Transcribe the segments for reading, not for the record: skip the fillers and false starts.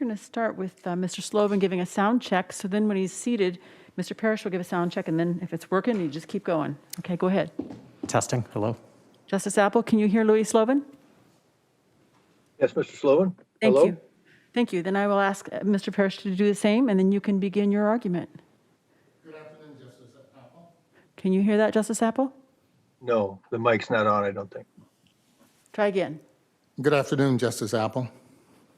going to start with Mr. Sloven giving a sound check. So then when he's seated, Mr. Parrish will give a sound check, and then if it's working, you just keep going. Okay, go ahead. Testing. Hello. Justice Apple, can you hear Louis Sloven? Yes, Mr. Sloven. Thank Hello? you. Thank you. Then I will ask Mr. Parrish to do the same, and then you can begin your argument. Good afternoon, Justice Apple. Can you hear that, Justice Apple? No, the mic's not on, I don't think. Try again. Good afternoon, Justice Apple.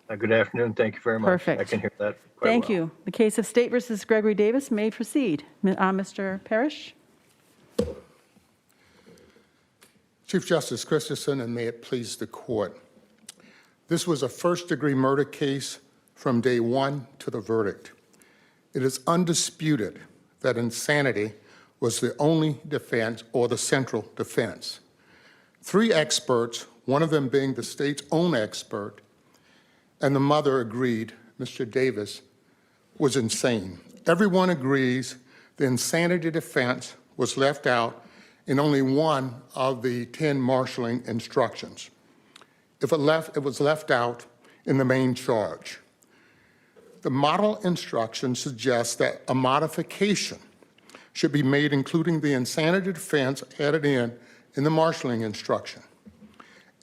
Good afternoon. Thank you very much. Perfect. I can hear that quite Thank well. you. The case of State versus Gregory Davis may proceed. Mr. Parrish? Chief Justice Christensen, and may it please the court. This was a first-degree murder case from day one to the verdict. It is undisputed that insanity was the only defense or the central defense. 3 experts, one of them being the state's own expert, and the mother agreed Mr. Davis was insane. Everyone agrees the insanity defense was left out in only one of the 10 marshalling instructions. It was left out in the main charge. The model instruction suggests that a modification should be made, including the insanity defense added in the marshalling instruction.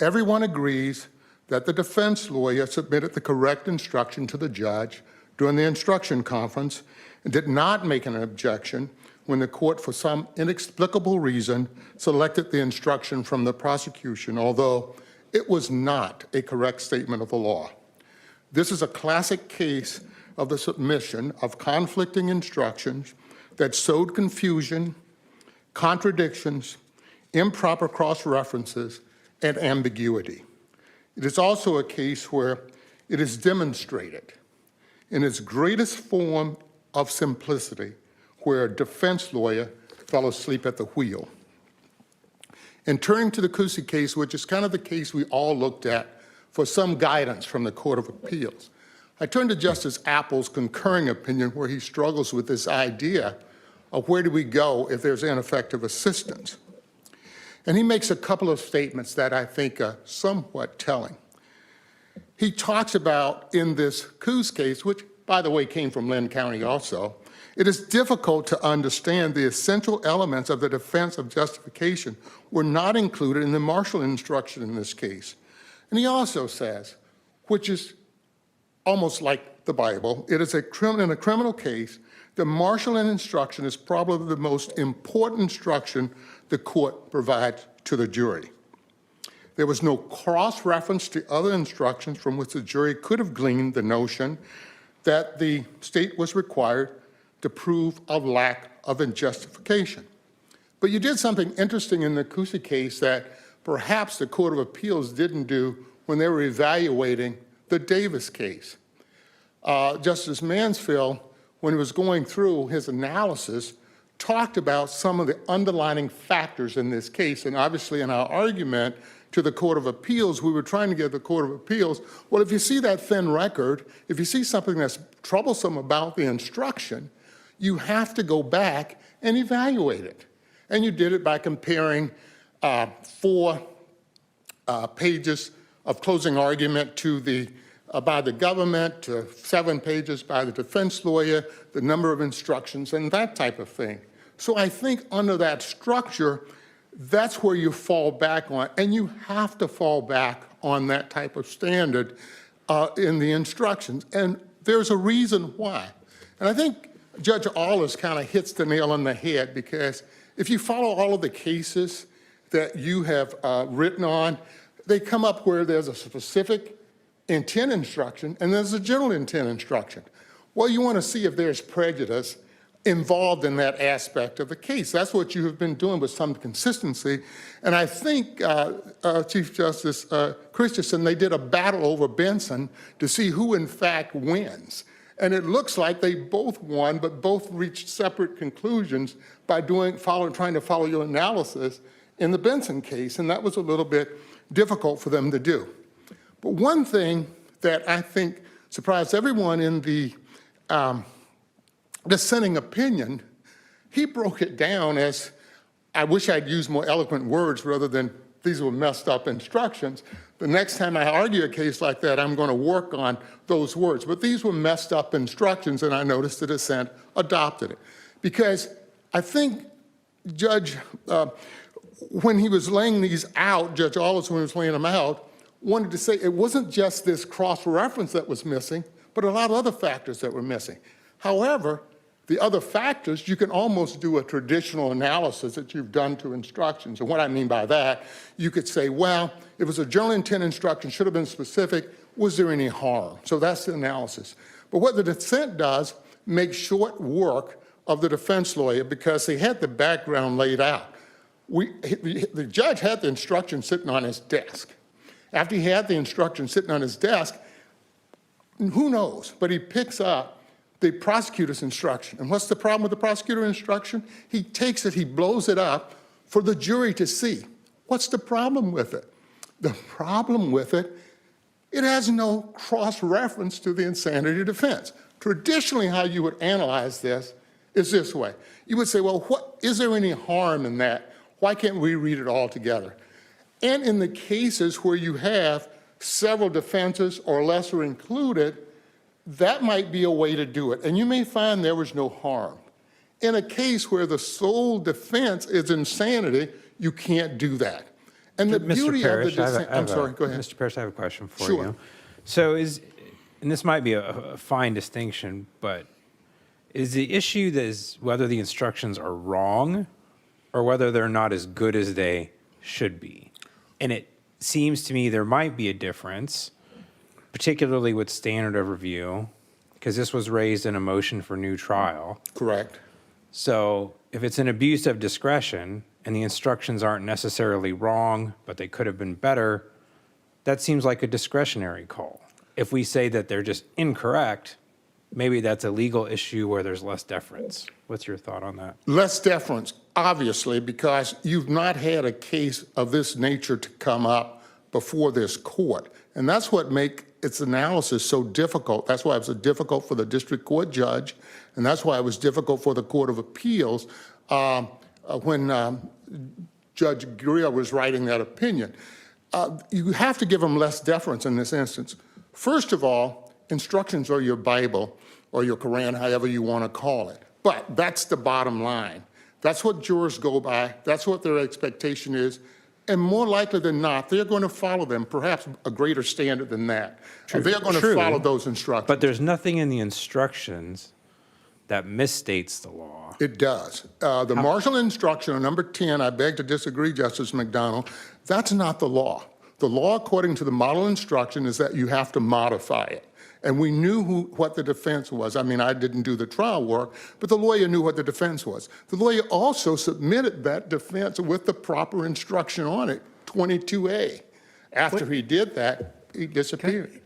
Everyone agrees that the defense lawyer submitted the correct instruction to the judge during the instruction conference and did not make an objection when the court, for some inexplicable reason, selected the instruction from the prosecution, although it was not a correct statement of the law. This is a classic case of the submission of conflicting instructions that sowed confusion, contradictions, improper cross-references, and ambiguity. It is also a case where it is demonstrated in its greatest form of simplicity where a defense lawyer fell asleep at the wheel. In turning to the Counsel case, which is kind of the case we all looked at for some guidance from the Court of Appeals, I turn to Justice Apple's concurring opinion where he struggles with this idea of where do we go if there's ineffective assistance. And he makes a couple of statements that I think are somewhat telling. He talks about in this Coos case, which by the way came from Lynn County also, it is difficult to understand the essential elements of the defense of justification were not included in the Marshall instruction in this case. And he also says, which is almost like the Bible, it is in a criminal case, the Marshall instruction is probably the most important instruction the court provides to the jury. There was no cross-reference to other instructions from which the jury could have gleaned the notion that the state was required to prove a lack of justification. But you did something interesting in the Counsel case that perhaps the Court of Appeals didn't do when they were evaluating the Davis case. Justice Mansfield, when he was going through his analysis, talked about some of the underlying factors in this case. And obviously in our argument to the Court of Appeals, we were trying to get the Court of Appeals, well, if you see that thin record, if you see something that's troublesome about the instruction, you have to go back and evaluate it. And you did it by comparing 4 pages of closing argument to by the government, to 7 pages by the defense lawyer, the number of instructions, and that type of thing. So I think under that structure, that's where you fall back on, and you have to fall back on that type of standard in the instructions. And there's a reason why. And I think Judge Allers kind of hits the nail on the head, because if you follow all of the cases that you have written on, they come up where there's a specific intent instruction and there's a general intent instruction. Well, you want to see if there's prejudice involved in that aspect of the case. That's what you have been doing with some consistency. And I think, Chief Justice Christensen, they did a battle over Benson to see who in fact wins. And it looks like they both won, but both reached separate conclusions by trying to follow your analysis in the Benson case, and that was a little bit difficult for them to do. But one thing that I think surprised everyone in the dissenting opinion, he broke it down as, I wish I'd used more eloquent words rather than these were messed up instructions. The next time I argue a case like that, I'm going to work on those words. But these were messed up instructions, and I noticed the dissent adopted it. Because I think Judge, when he was laying these out, Judge Allis, when he was laying them out, wanted to say it wasn't just this cross-reference that was missing, but a lot of other factors that were missing. However, the other factors, you can almost do a traditional analysis that you've done to instructions. And what I mean by that, you could say, well, it was a general intent instruction, should have been specific, was there any harm? So that's the analysis. But what the dissent does, makes short work of the defense lawyer because they had the background laid out. The judge had the instruction sitting on his desk. After he had the instruction sitting on his desk, who knows, but he picks up the prosecutor's instruction. And what's the problem with the prosecutor's instruction? He takes it, he blows it up for the jury to see. What's the problem with it? The problem with it, it has no cross-reference to the insanity defense. Traditionally, how you would analyze this is this way. You would say, well, is there any harm in that? Why can't we read it all together? And in the cases where you have several defenses or lesser included, that might be a way to do it. And you may find there was no harm. In a case where the sole defense is insanity, you can't do that. And the beauty of the dissent, I'm sorry, go ahead. Mr. Parrish, I have a question for Sure. you. So and this might be a fine distinction, but is the issue that is whether the instructions are wrong or whether they're not as good as they should be? And it seems to me there might be a difference, particularly with standard of review, because this was raised in a motion for new trial. Correct. So if it's an abuse of discretion and the instructions aren't necessarily wrong, but they could have been better, that seems like a discretionary call. If we say that they're just incorrect, maybe that's a legal issue where there's less deference. What's your thought on that? Less deference, obviously, because you've not had a case of this nature to come up before this court. And that's what makes its analysis so difficult. That's why it was so difficult for the district court judge, and that's why it was difficult for the Court of Appeals when Judge Greer was writing that opinion. You have to give them less deference in this instance. First of all, instructions are your Bible or your Quran, however you want to call it. But that's the bottom line. That's what jurors go by. That's what their expectation is. And more likely than not, they're going to follow them, perhaps a greater standard than that. They're going to follow those instructions. But there's nothing in the instructions that misstates the law. It does. The martial instruction on number 10, I beg to disagree, Justice McDonald, that's not the law. The law, according to the model instruction, is that you have to modify it. And we knew what the defense was. I mean, I didn't do the trial work, but the lawyer knew what the defense was. The lawyer also submitted that defense with the proper instruction on it, 22A. After he did that, he disappeared.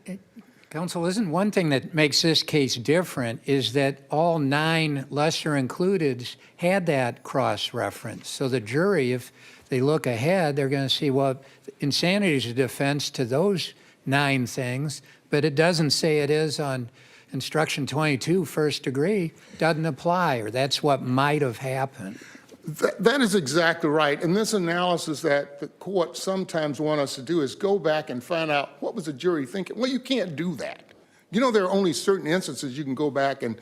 Counsel, isn't one thing that makes this case different is that all 9 lesser includeds had that cross-reference. So the jury, if they look ahead, they're going to see, well, insanity is a defense to those 9 things, but it doesn't say it is on instruction 22, first degree, doesn't apply, or that's what might have happened. That is exactly right. And this analysis that the court sometimes want us to do is go back and find out what was the jury thinking. Well, you can't do that. You know, there are only certain instances you can go back and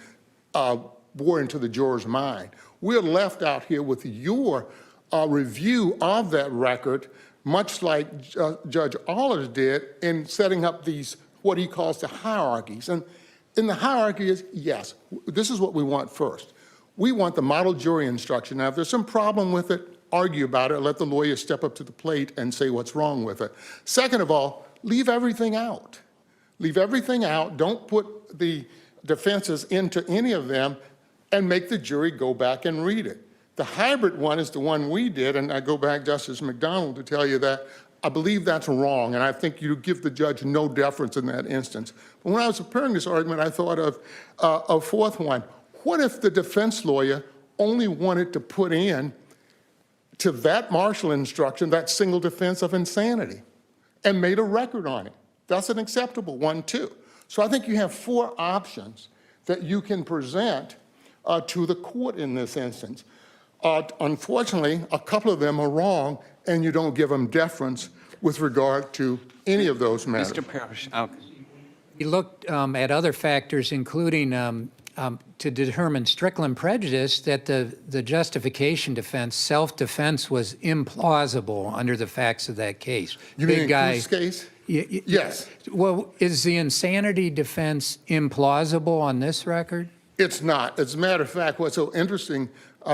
bore into the juror's mind. We're left out here with your review of that record, much like Judge Allers did in setting up these, what he calls the hierarchies. And in the hierarchy is, yes, this is what we want first. We want the model jury instruction. Now, if there's some problem with it, argue about it, let the lawyer step up to the plate and say what's wrong with it. Second of all, leave everything out. Leave everything out. Don't put the defenses into any of them and make the jury go back and read it. The hybrid one is the one we did, and I go back, Justice McDonald, to tell you that I believe that's wrong, and I think you give the judge no deference in that instance. But when I was preparing this argument, I thought of a fourth one. What if the defense lawyer only wanted to put in to that Marshall instruction that single defense of insanity and made a record on it? That's an acceptable one, too. So I think you have 4 options that you can present to the court in this instance. Unfortunately, a couple of them are wrong, and you don't give them deference with regard to any of those matters. Mr. Parrish, We looked at other factors, including to determine Strickland prejudice, that the justification defense, self-defense, was implausible under the facts of that case. You mean in Cruz's case? Yes. Well, is the insanity defense implausible on this record? It's not. As a matter of fact, what's so interesting,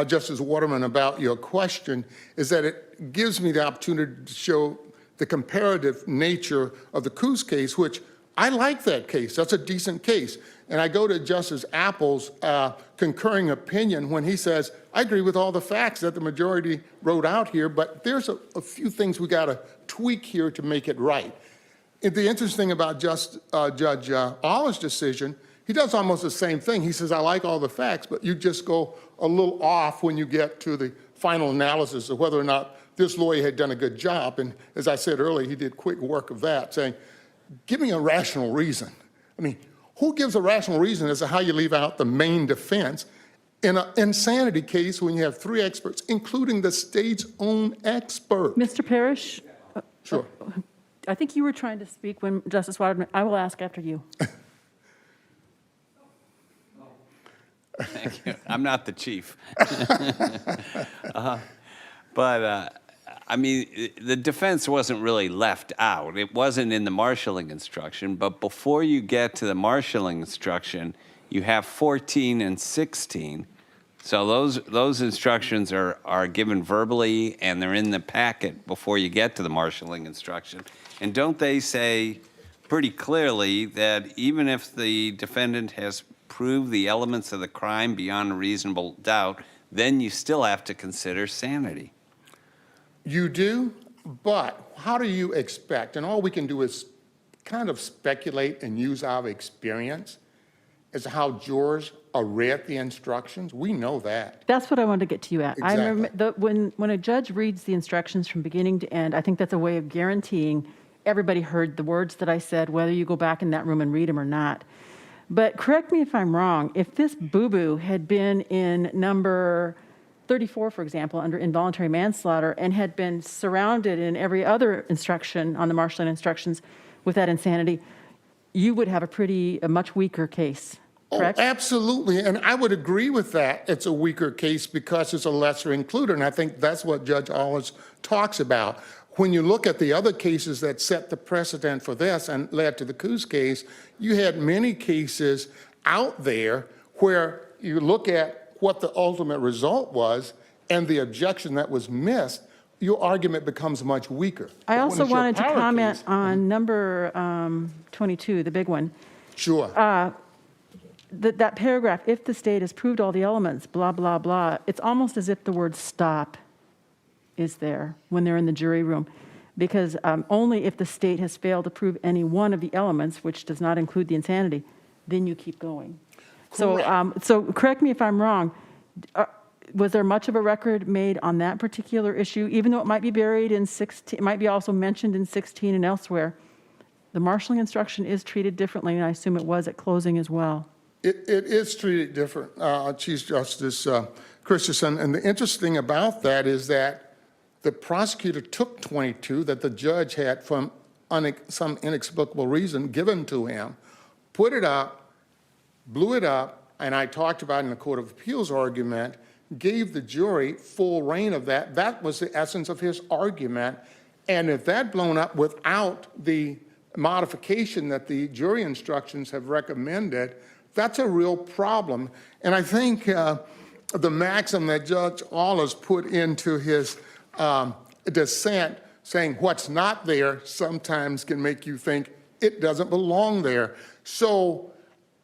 Justice Waterman, about your question is that it gives me the opportunity to show the comparative nature of the Coos case, which I like that case. That's a decent case. And I go to Justice Apple's concurring opinion when he says, I agree with all the facts that the majority wrote out here, but there's a few things we got to tweak here to make it right. And the interesting about Judge Allah's decision, he does almost the same thing. He says, I like all the facts, but you just go a little off when you get to the final analysis of whether or not this lawyer had done a good job. And as I said earlier, he did quick work of that, saying, give me a rational reason. I mean, who gives a rational reason as to how you leave out the main defense in an insanity case when you have 3 experts, including the state's own expert? Mr. Parrish, Sure. I think you were trying to speak when Justice Waterman, I will ask after you. thank you. I'm not the chief. But I mean, the defense wasn't really left out. It wasn't in the marshalling instruction, but before you get to the marshalling instruction, you have 14 and 16. So those instructions are given verbally, and they're in the packet before you get to the marshalling instruction. And don't they say pretty clearly that even if the defendant has proved the elements of the crime beyond a reasonable doubt, then you still have to consider sanity? You do, but how do you expect, and all we can do is kind of speculate and use our experience as to how jurors are read the instructions. We know that. That's what I wanted to get to you at. I Exactly. remember when a judge reads the instructions from beginning to end, I think that's a way of guaranteeing everybody heard the words that I said, whether you go back in that room and read them or not. But correct me if I'm wrong, if this boo-boo had been in number 34, for example, under involuntary manslaughter, and had been surrounded in every other instruction on the marshalling instructions with that insanity, you would have a much weaker case, correct? Oh, absolutely, and I would agree with that. It's a weaker case because it's a lesser included, and I think that's what Judge Allis talks about. When you look at the other cases that set the precedent for this and led to the Coos case, you had many cases out there where you look at what the ultimate result was and the objection that was missed, your argument becomes much weaker. I But when also it's your wanted to power comment case- on number 22, the big one. Sure. That paragraph, if the state has proved all the elements, blah, blah, blah, it's almost as if the word stop is there when they're in the jury room. Because only if the state has failed to prove any one of the elements, which does not include the insanity, then you keep going. So correct me if I'm wrong. Was there much of a record made on that particular issue, even though it might be buried in 16, it might be also mentioned in 16 and elsewhere? The marshalling instruction is treated differently, and I assume it was at closing as well. It is treated different, Chief Justice Christensen, and the interesting about that is that the prosecutor took 22 that the judge had from some inexplicable reason given to him, put it up, blew it up, and I talked about in the Court of Appeals argument, gave the jury full reign of that. That was the essence of his argument. And if that blown up without the modification that the jury instructions have recommended, that's a real problem. And I think the maxim that Judge Allis put into his dissent, saying what's not there sometimes can make you think it doesn't belong there. So,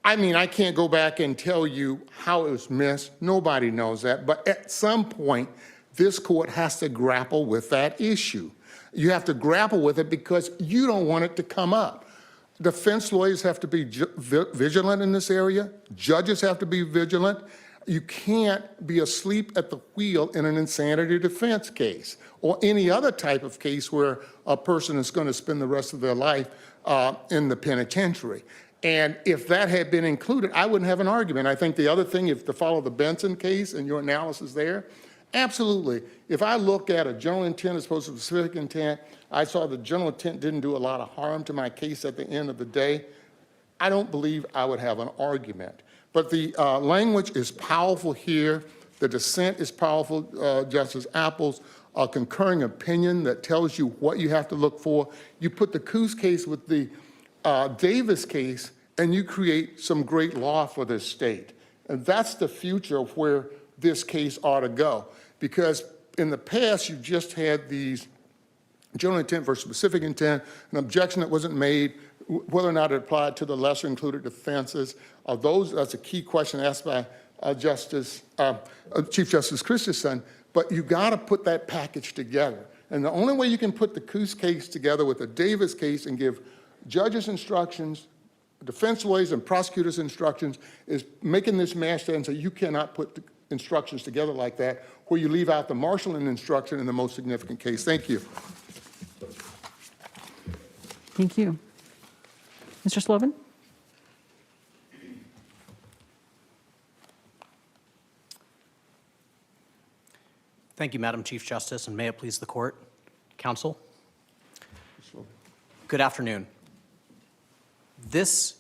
I mean, I can't go back and tell you how it was missed. Nobody knows that. But at some point, this court has to grapple with that issue. You have to grapple with it because you don't want it to come up. Defense lawyers have to be vigilant in this area. Judges have to be vigilant. You can't be asleep at the wheel in an insanity defense case or any other type of case where a person is going to spend the rest of their life in the penitentiary. And if that had been included, I wouldn't have an argument. I think the other thing, if to follow the Benson case and your analysis there, Absolutely. If I look at a general intent as opposed to specific intent, I saw the general intent didn't do a lot of harm to my case at the end of the day, I don't believe I would have an argument. But the language is powerful here. The dissent is powerful, Justice Apple's concurring opinion that tells you what you have to look for. You put the Coos case with the Davis case, and you create some great law for this state. And that's the future of where this case ought to go. Because in the past, you just had these general intent versus specific intent, an objection that wasn't made, whether or not it applied to the lesser included offenses. That's a key question asked by Chief Justice Christensen, but you got to put that package together. And the only way you can put the Coos case together with the Davis case and give judges instructions, defense lawyers and prosecutors instructions is making this mash and say you cannot put the instructions together like that, where you leave out the marshalling instruction in the most significant case. Thank you. Thank you. Mr. Sloven? Thank you, Madam Chief Justice, and may it please the court. Counsel? Good afternoon. This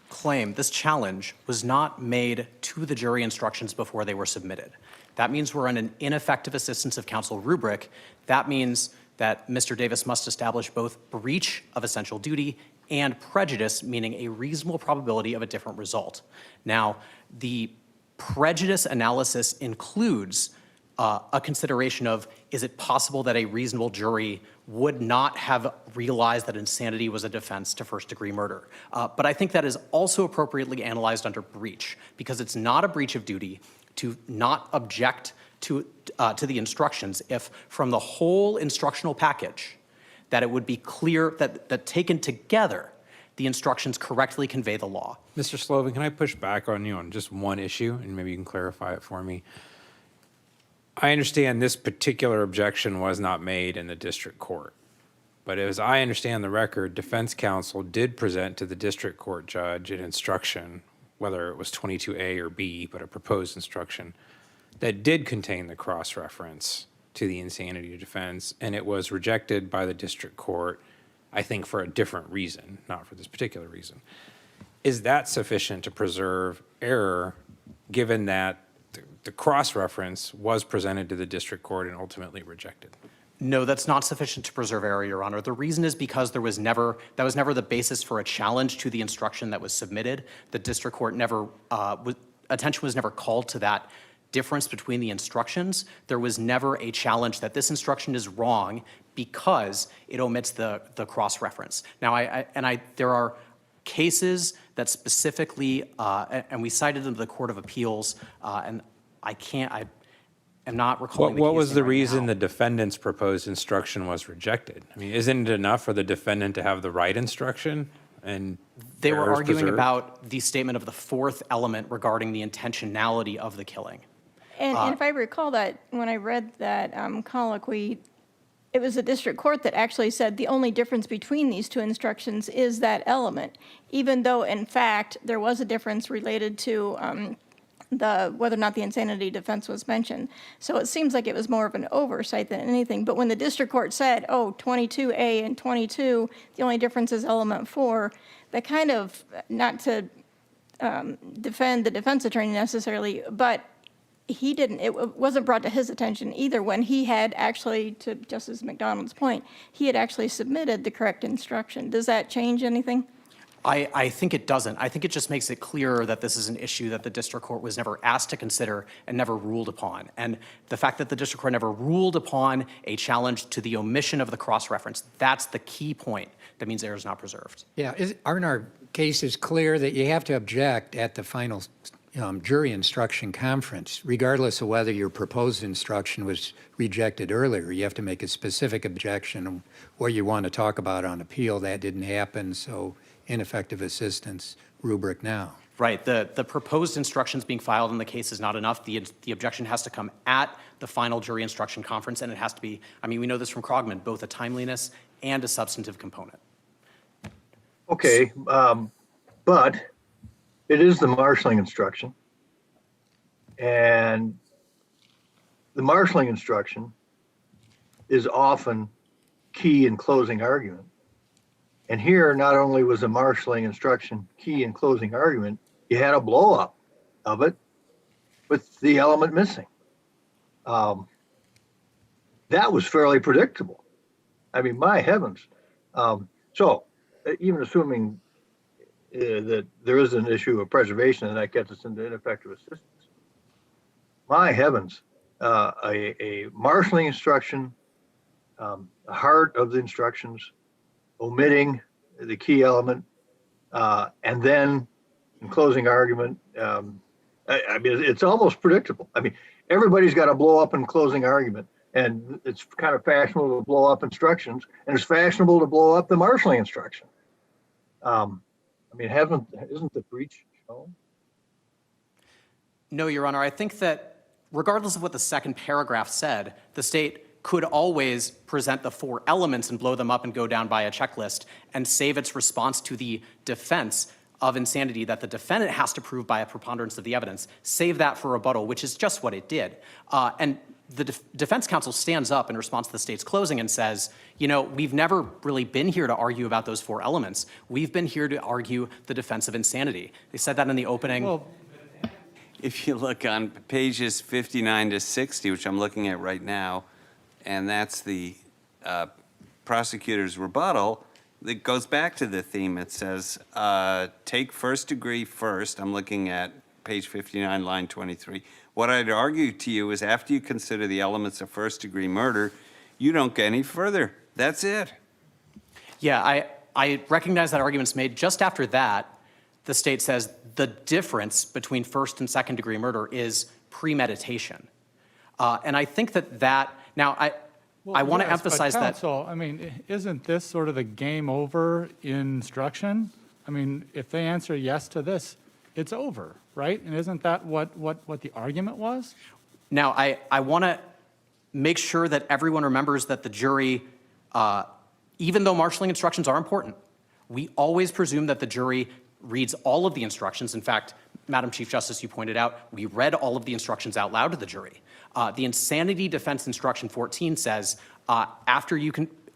claim, this challenge, was not made to the jury instructions before they were submitted. That means we're in an ineffective assistance of counsel rubric. That means that Mr. Davis must establish both breach of essential duty and prejudice, meaning a reasonable probability of a different result. Now, the prejudice analysis includes a consideration of, is it possible that a reasonable jury would not have realized that insanity was a defense to first-degree murder? But I think that is also appropriately analyzed under breach, because it's not a breach of duty to not object to the instructions if from the whole instructional package that it would be clear that taken together, the instructions correctly convey the law. Mr. Sloven, can I push back on you on just one issue, and maybe you can clarify it for me? I understand this particular objection was not made in the district court, but as I understand the record, defense counsel did present to the district court judge an instruction, whether it was 22A or B, but a proposed instruction, that did contain the cross-reference to the insanity defense, and it was rejected by the district court, I think for a different reason, not for this particular reason. Is that sufficient to preserve error, given that the cross-reference was presented to the district court and ultimately rejected? No, that's not sufficient to preserve error, Your Honor. The reason is because that was never the basis for a challenge to the instruction that was submitted. The district court attention was never called to that difference between the instructions. There was never a challenge that this instruction is wrong because it omits the cross-reference. Now, there are cases that specifically, and we cited them to the Court of Appeals, and I am not recalling What was the right reason now. the defendant's proposed instruction was rejected? I mean, isn't it enough for the defendant to have the right instruction? And They were errors arguing preserved? about the statement of the fourth element regarding the intentionality of the killing. And if I recall that, when I read that colloquy, it was the district court that actually said the only difference between these two instructions is that element, even though, in fact, there was a difference related to whether or not the insanity defense was mentioned. So it seems like it was more of an oversight than anything. But when the district court said, oh, 22A and 22, the only difference is element 4, that kind of, not to defend the defense attorney necessarily, but it wasn't brought to his attention either when he had actually, to Justice McDonald's point, he had actually submitted the correct instruction. Does that change anything? I think it doesn't. I think it just makes it clearer that this is an issue that the district court was never asked to consider and never ruled upon. And the fact that the district court never ruled upon a challenge to the omission of the cross-reference, that's the key point. That means error is not preserved. Yeah, aren't our cases clear that you have to object at the final jury instruction conference, regardless of whether your proposed instruction was rejected earlier? You have to make a specific objection of what you want to talk about on appeal. That didn't happen, so ineffective assistance rubric now. Right. The proposed instructions being filed in the case is not enough. The objection has to come at the final jury instruction conference, and it has to be, I mean, we know this from Krogman, both a timeliness and a substantive component. Okay, but it is the marshalling instruction. And the marshaling instruction is often key in closing argument. And here, not only was the marshaling instruction key in closing argument, you had a blow up of it with the element missing. That was fairly predictable. I mean, my heavens. So even assuming that there is an issue of preservation and that gets us into ineffective assistance, my heavens, a marshaling instruction, the heart of the instructions, omitting the key element, and then in closing argument, I mean, it's almost predictable. I mean, everybody's got to blow up in closing argument, and it's kind of fashionable to blow up instructions, and it's fashionable to blow up the marshaling instruction. I mean, isn't the breach shown? No, Your Honor. I think that regardless of what the second paragraph said, the state could always present the 4 elements and blow them up and go down by a checklist and save its response to the defense of insanity that the defendant has to prove by a preponderance of the evidence, save that for rebuttal, which is just what it did. And the defense counsel stands up in response to the state's closing and says, you know, we've never really been here to argue about those 4 elements. We've been here to argue the defense of insanity. They said that in the opening. Well, if you look on pages 59 to 60, which I'm looking at right now, and that's the prosecutor's rebuttal, it goes back to the theme. It says, take first degree first. I'm looking at page 59, line 23. What I'd argue to you is after you consider the elements of first degree murder, you don't get any further. That's it. Yeah, I recognize that argument's made. Just after that, the state says the difference between first and second degree murder is premeditation. And I think that now I want to emphasize that. Counsel, I mean, isn't this sort of the game over instruction? I mean, if they answer yes to this, it's over, right? And isn't that what the argument was? Now, I want to make sure that everyone remembers that the jury, even though marshaling instructions are important, we always presume that the jury reads all of the instructions. In fact, Madam Chief Justice, you pointed out, we read all of the instructions out loud to the jury. The insanity defense instruction 14 says,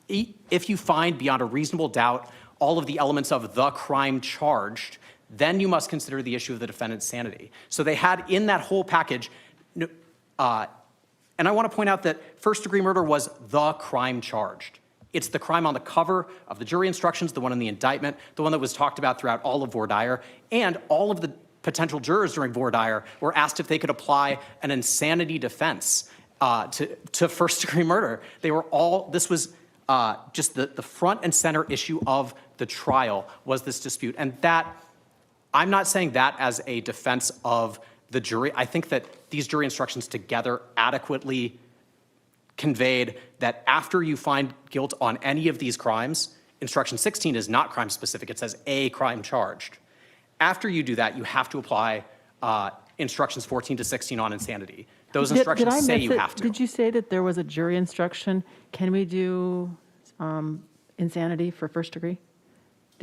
if you find beyond a reasonable doubt all of the elements of the crime charged, then you must consider the issue of the defendant's sanity. So they had in that whole package, and I want to point out that first degree murder was the crime charged. It's the crime on the cover of the jury instructions, the one in the indictment, the one that was talked about throughout all of voir dire, and all of the potential jurors during voir dire were asked if they could apply an insanity defense to first degree murder. They were all, this was just the front and center issue of the trial was this dispute. And that, I'm not saying that as a defense of the jury. I think that these jury instructions together adequately conveyed that after you find guilt on any of these crimes, instruction 16 is not crime specific. It says a crime charged. After you do that, you have to apply instructions 14 to 16 on insanity. Those instructions say you have to. Did you say that there was a jury instruction? Can we do insanity for first degree?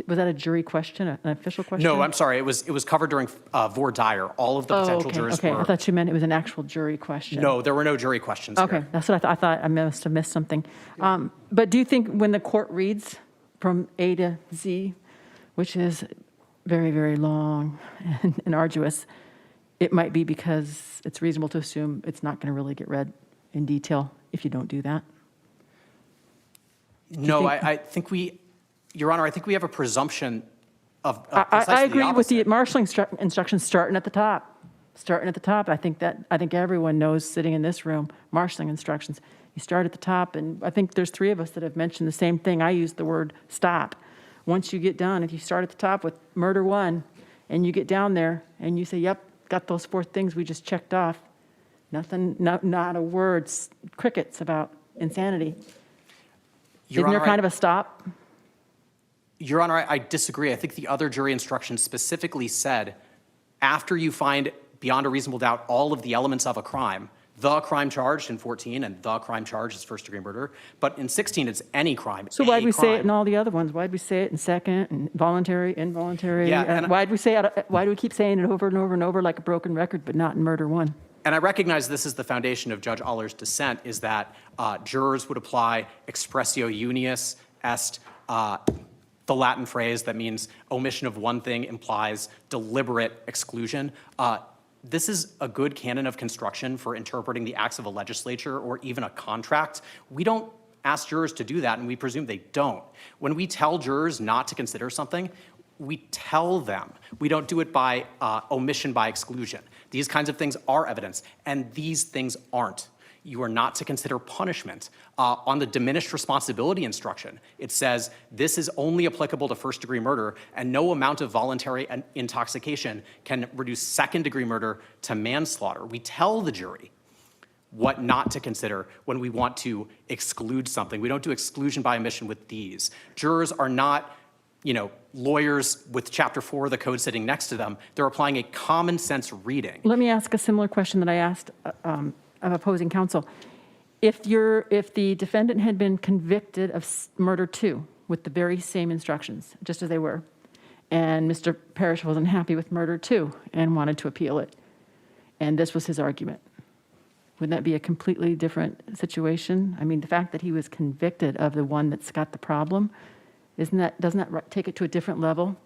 Was that a jury question, an official question? No, I'm sorry. It was covered during voir dire. All of the potential jurors okay. were. I thought you meant it was an actual jury question. No, there were no jury questions. Okay, here. that's what I thought. I must have missed something. But do you think when the court reads from A to Z, which is very, very long and arduous, it might be because it's reasonable to assume it's not going to really get read in detail if you don't do that? No, I think we, Your Honor, I think we have a presumption of I agree the with the opposite. marshaling instructions starting at the top. Starting at the top. I think everyone knows sitting in this room, marshaling instructions. You start at the top, and I think there's 3 of us that have mentioned the same thing. I used the word stop. Once you get done, if you start at the top with murder 1, and you get down there, and you say, yep, got those 4 things we just checked off. Nothing, not a word, crickets about insanity. Isn't there kind of a stop? Your Honor, I disagree. I think the other jury instructions specifically said, after you find beyond a reasonable doubt all of the elements of a crime, the crime charged in 14 and the crime charged is first-degree murder, but in 16 it's any crime. So why'd we say it in all the other ones? Why'd we say it in second and voluntary, involuntary? Yeah, and why do we keep saying it over and over and over like a broken record, but not in murder 1? And I recognize this is the foundation of Judge Aller's dissent, is that jurors would apply expressio unius est, the Latin phrase that means omission of one thing implies deliberate exclusion. This is a good canon of construction for interpreting the acts of a legislature or even a contract. We don't ask jurors to do that, and we presume they don't. When we tell jurors not to consider something, we tell them. We don't do it by omission by exclusion. These kinds of things are evidence, and these things aren't. You are not to consider punishment. On the diminished responsibility instruction, it says this is only applicable to first-degree murder, and no amount of voluntary intoxication can reduce second-degree murder to manslaughter. We tell the jury what not to consider when we want to exclude something. We don't do exclusion by omission with these. Jurors are not, lawyers with Chapter 4 of the code sitting next to them. They're applying a common sense reading. Let me ask a similar question that I asked of opposing counsel. If the defendant had been convicted of murder 2 with the very same instructions, just as they were, and Mr. Parrish wasn't happy with murder 2 and wanted to appeal it, and this was his argument, wouldn't that be a completely different situation? I mean, the fact that he was convicted of the one that's got the problem, doesn't that take it to a different level?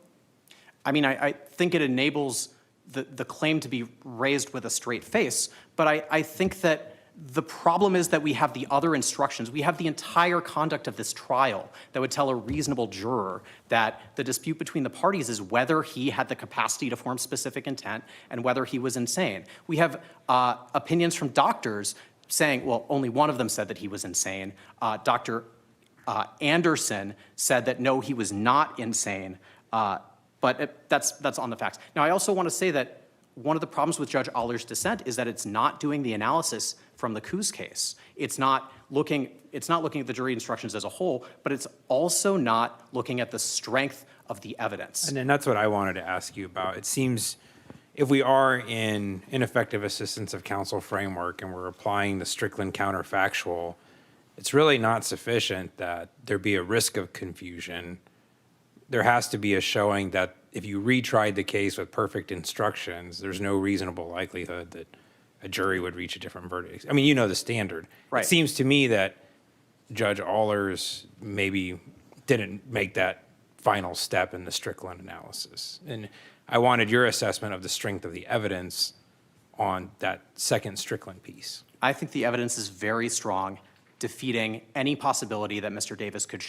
I mean, I think it enables the claim to be raised with a straight face, but I think that the problem is that we have the other instructions. We have the entire conduct of this trial that would tell a reasonable juror that the dispute between the parties is whether he had the capacity to form specific intent and whether he was insane. We have opinions from doctors saying, well, only one of them said that he was insane. Dr. Anderson said that no, he was not insane, but that's on the facts. Now, I also want to say that one of the problems with Judge Aller's dissent is that it's not doing the analysis from the Coos case. It's not looking at the jury instructions as a whole, but it's also not looking at the strength of the evidence. And then that's what I wanted to ask you about. It seems if we are in ineffective assistance of counsel framework and we're applying the Strickland counterfactual, it's really not sufficient that there be a risk of confusion. There has to be a showing that if you retried the case with perfect instructions, there's no reasonable likelihood that a jury would reach a different verdict. I mean, you know the standard. Right. It seems to me that Judge Allers maybe didn't make that final step in the Strickland analysis. And I wanted your assessment of the strength of the evidence on that second Strickland piece. I think the evidence is very strong, defeating any possibility that Mr. Davis could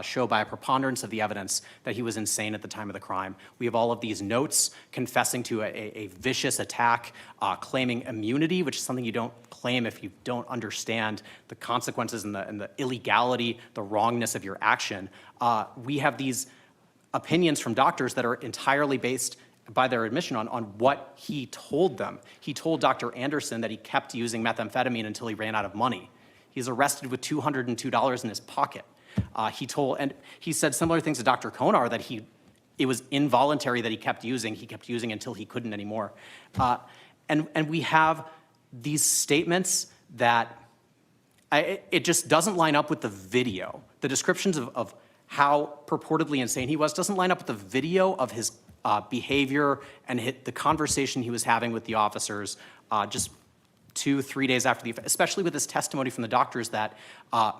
show by a preponderance of the evidence that he was insane at the time of the crime. We have all of these notes confessing to a vicious attack, claiming immunity, which is something you don't claim if you don't understand the consequences and the illegality, the wrongness of your action. We have these opinions from doctors that are entirely based by their admission on what he told them. He told Dr. Anderson that he kept using methamphetamine until he ran out of money. He's arrested with $202 in his pocket. He said similar things to Dr. Konar, that it was involuntary that he kept using until he couldn't anymore. And we have these statements that it just doesn't line up with the video. The descriptions of how purportedly insane he was doesn't line up with the video of his behavior and the conversation he was having with the officers just 2-3 days after especially with his testimony from the doctors that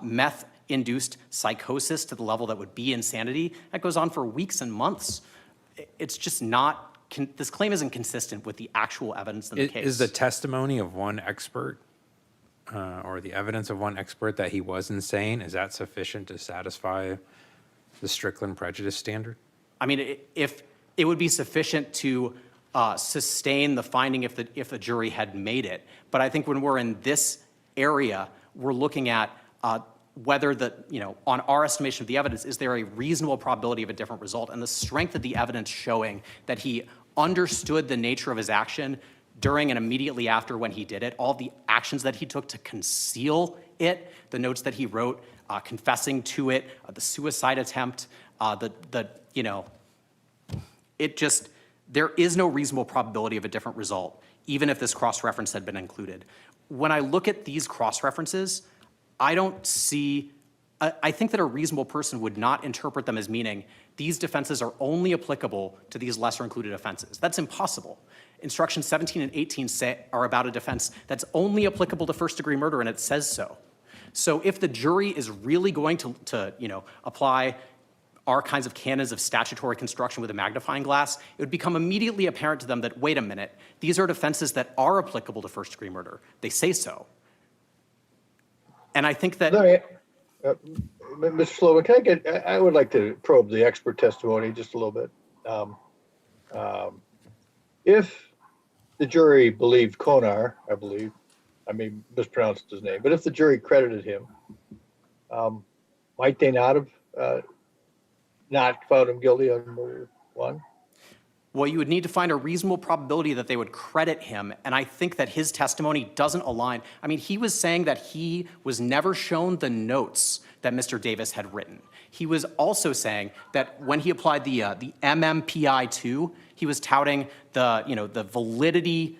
meth-induced psychosis to the level that would be insanity, that goes on for weeks and months. It's just not, this claim isn't consistent with the actual evidence in the case. Is the testimony of one expert or the evidence of one expert that he was insane, is that sufficient to satisfy the Strickland prejudice standard? I mean, if it would be sufficient to sustain the finding if the jury had made it. But I think when we're in this area, we're looking at whether on our estimation of the evidence, is there a reasonable probability of a different result? And the strength of the evidence showing that he understood the nature of his action during and immediately after when he did it, all the actions that he took to conceal it, the notes that he wrote, confessing to it, the suicide attempt, there is no reasonable probability of a different result, even if this cross-reference had been included. When I look at these cross-references, I don't see I think that a reasonable person would not interpret them as meaning these defenses are only applicable to these lesser included offenses. That's impossible. Instructions 17 and 18 are about a defense that's only applicable to first-degree murder, and it says so. So if the jury is really going to apply our kinds of canons of statutory construction with a magnifying glass, it would become immediately apparent to them that, wait a minute, these are defenses that are applicable to first-degree murder. They say so. And I think that... Mr. Sloven, I would like to probe the expert testimony just a little bit. If the jury believed Konar, I may mispronounce his name, but if the jury credited him, might they not have not found him guilty on murder one? Well, you would need to find a reasonable probability that they would credit him, and I think that his testimony doesn't align. I mean, he was saying that he was never shown the notes that Mr. Davis had written. He was also saying that when he applied the MMPI-2, he was touting the validity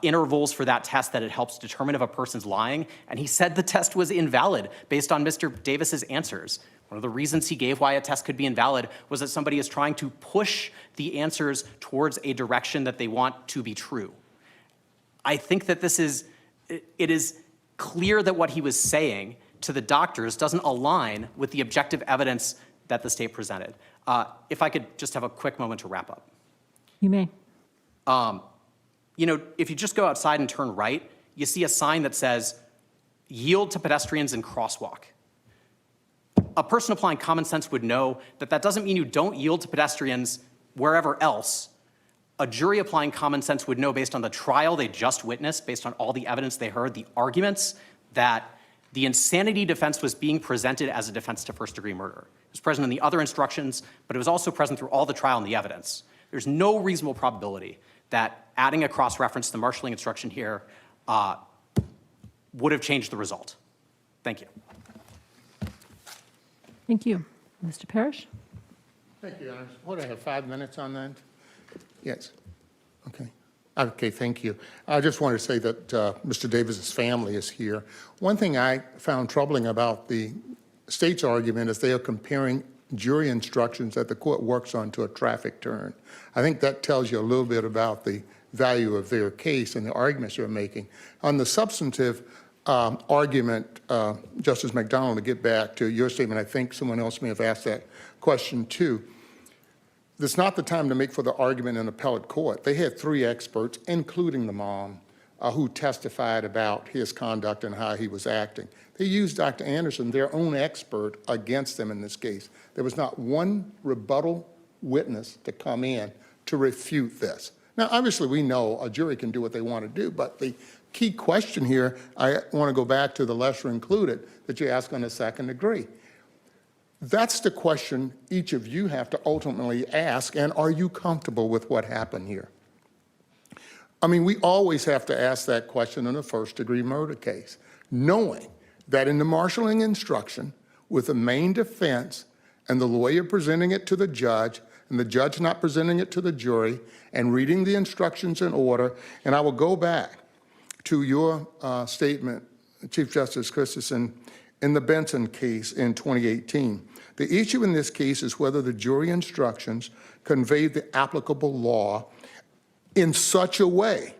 intervals for that test, that it helps determine if a person's lying, and he said the test was invalid based on Mr. Davis's answers. One of the reasons he gave why a test could be invalid was that somebody is trying to push the answers towards a direction that they want to be true. I think that it is clear that what he was saying to the doctors doesn't align with the objective evidence that the state presented. If I could just have a quick moment to wrap up. You may. If you just go outside and turn right, you see a sign that says, yield to pedestrians in crosswalk. A person applying common sense would know that that doesn't mean you don't yield to pedestrians wherever else. A jury applying common sense would know, based on the trial they just witnessed, based on all the evidence they heard, the arguments, that the insanity defense was being presented as a defense to first-degree murder. It was present in the other instructions, but it was also present through all the trial and the evidence. There's no reasonable probability that adding a cross-reference to the marshalling instruction here would have changed the result. Thank you. Thank you. Mr. Parrish? Thank you, Your Honor. What, I have 5 minutes on that? Yes. Okay. Okay, thank you. I just wanted to say that Mr. Davis's family is here. One thing I found troubling about the state's argument is they are comparing jury instructions that the court works on to a traffic turn. I think that tells you a little bit about the value of their case and the arguments they're making. On the substantive argument, Justice McDonald, to get back to your statement, I think someone else may have asked that question too. This is not the time to make for the argument in appellate court. They had 3 experts, including the mom, who testified about his conduct and how he was acting. They used Dr. Anderson, their own expert, against them in this case. There was not one rebuttal witness to come in to refute this. Now, obviously, we know a jury can do what they want to do, but the key question here, I want to go back to the lesser included that you ask on the second degree. That's the question each of you have to ultimately ask, and are you comfortable with what happened here? I mean, we always have to ask that question in a first-degree murder case, knowing that in the marshalling instruction, with the main defense and the lawyer presenting it to the judge, and the judge not presenting it to the jury, and reading the instructions in order, and I will go back to your statement, Chief Justice Christensen, in the Benson case in 2018. The issue in this case is whether the jury instructions conveyed the applicable law in such a way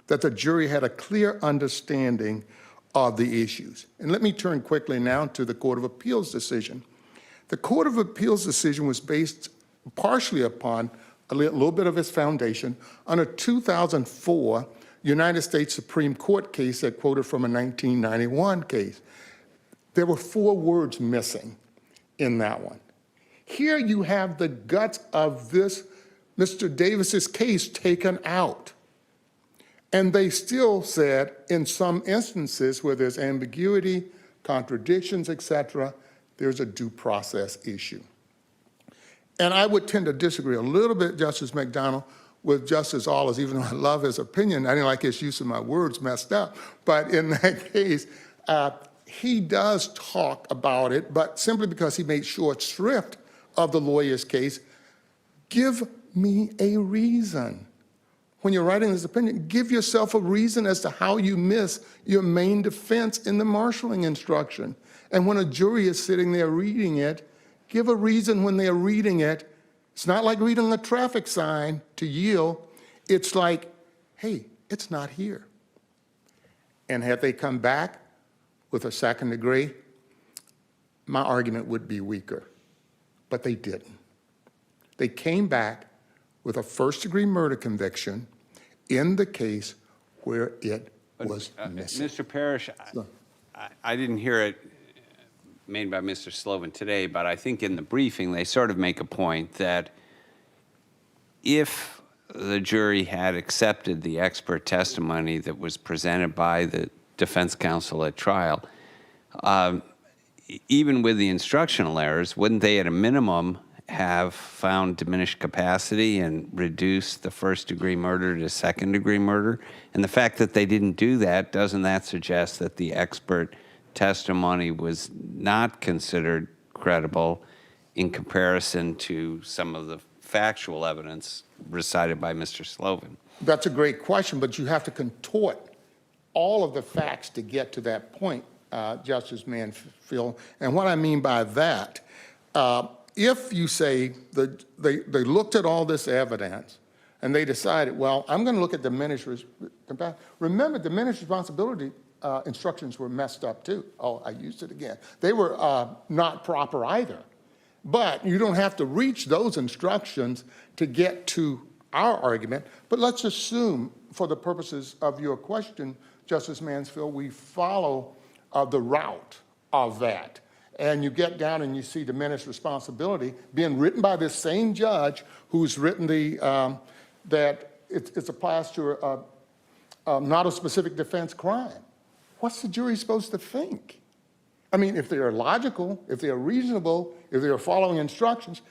that the jury had a clear understanding of the issues. And let me turn quickly now to the Court of Appeals decision. The Court of Appeals decision was based partially upon a little bit of its foundation on a 2004 United States Supreme Court case that quoted from a 1991 case. There were 4 words missing in that one. Here you have the guts of this Mr. Davis's case taken out. And they still said, in some instances where there's ambiguity, contradictions, etc., there's a due process issue. And I would tend to disagree a little bit, Justice McDonald, with Justice Allers, even though I love his opinion. I didn't like his use of my words messed up. But in that case, he does talk about it, but simply because he made short shrift of the lawyer's case, give me a reason when you're writing this opinion, give yourself a reason as to how you miss your main defense in the marshaling instruction. And when a jury is sitting there reading it, give a reason when they're reading it. It's not like reading a traffic sign to yield. It's like, hey, it's not here. And had they come back with a second degree, my argument would be weaker. But they didn't. They came back with a first-degree murder conviction in the case where it was missing. Mr. Parrish, I didn't hear it made by Mr. Sloven today, but I think in the briefing they sort of make a point that if the jury had accepted the expert testimony that was presented by the defense counsel at trial, even with the instructional errors, wouldn't they at a minimum have found diminished capacity and reduced the first-degree murder to second-degree murder? And the fact that they didn't do that, doesn't that suggest that the expert testimony was not considered credible in comparison to some of the factual evidence recited by Mr. Sloven? That's a great question, but you have to contort all of the facts to get to that point, Justice Mansfield. And what I mean by that, if you say that they looked at all this evidence and they decided, well, I'm going to look at diminished capacity. Remember, diminished responsibility instructions were messed up too. Oh, I used it again. They were not proper either. But you don't have to reach those instructions to get to our argument. But let's assume, for the purposes of your question, Justice Mansfield, we follow the route of that. And you get down and you see diminished responsibility being written by this same judge who's written that it applies to not a specific defense crime. What's the jury supposed to think? I mean, if they're logical, if they're reasonable, if they're following instructions,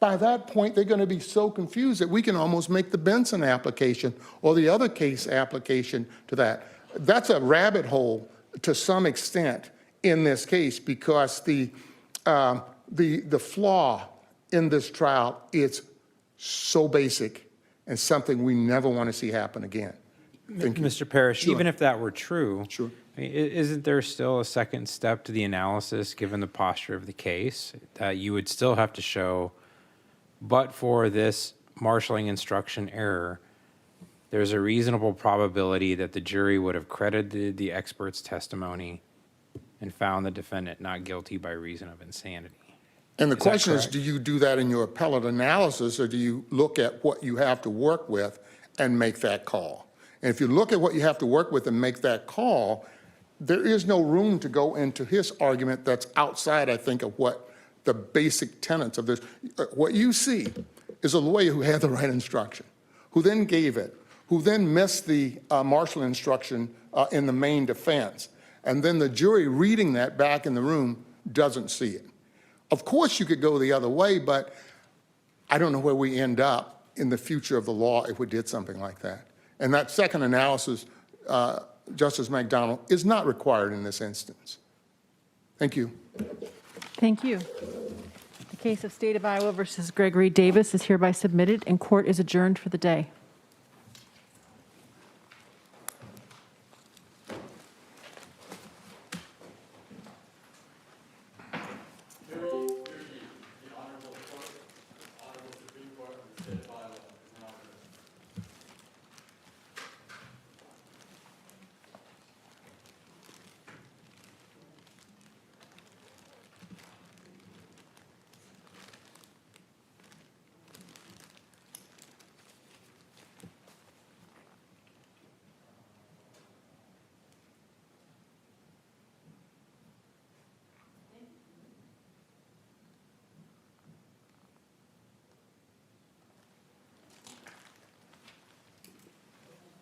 by that point, they're going to be so confused that we can almost make the Benson application or the other case application to that. That's a rabbit hole to some extent in this case because the flaw in this trial is so basic and something we never want to see happen again. Thank you. Mr. Parrish, Sure. even if that were true, Sure. I mean, isn't there still a second step to the analysis given the posture of the case that you would still have to show, but for this marshaling instruction error, there's a reasonable probability that the jury would have credited the expert's testimony and found the defendant not guilty by reason of insanity? And the question is, correct? do you do that in your appellate analysis or do you look at what you have to work with and make that call? And if you look at what you have to work with and make that call, there is no room to go into his argument that's outside, I think, of what the basic tenets of this. What you see is a lawyer who had the right instruction, who then gave it, who then missed the marshaling instruction in the main defense. And then the jury reading that back in the room doesn't see it. Of course, you could go the other way, but I don't know where we end up in the future of the law if we did something like that. And that second analysis, Justice McDonald, is not required in this instance. Thank you. Thank you. The case of State of Iowa versus Gregory Davis is hereby submitted and court is adjourned for the day.